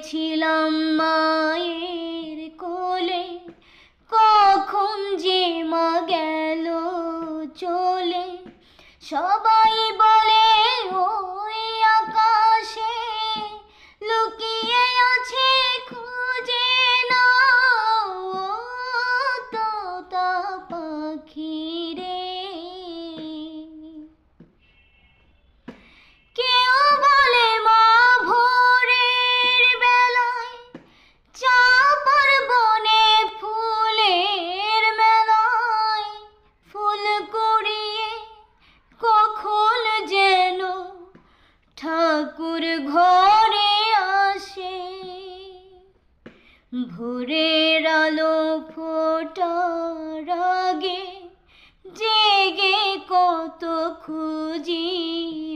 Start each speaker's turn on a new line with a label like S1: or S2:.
S1: ছিলাম মায়ের কোলে, কখন যে মা গেল চলে। সবাই বলে ওই আকাশে লুকিয়ে আছে, খুঁজে নাও তোতা পাখি রে। কেউ বলে মা ভোরের বেলায় চাঁপার বনে ফুলের মেলায় ফুল কুড়িয়ে কখন যেন ঠাকুর ঘরে আসে। ভোরের আলো ফোটার আগে জেগে কত খুঁজি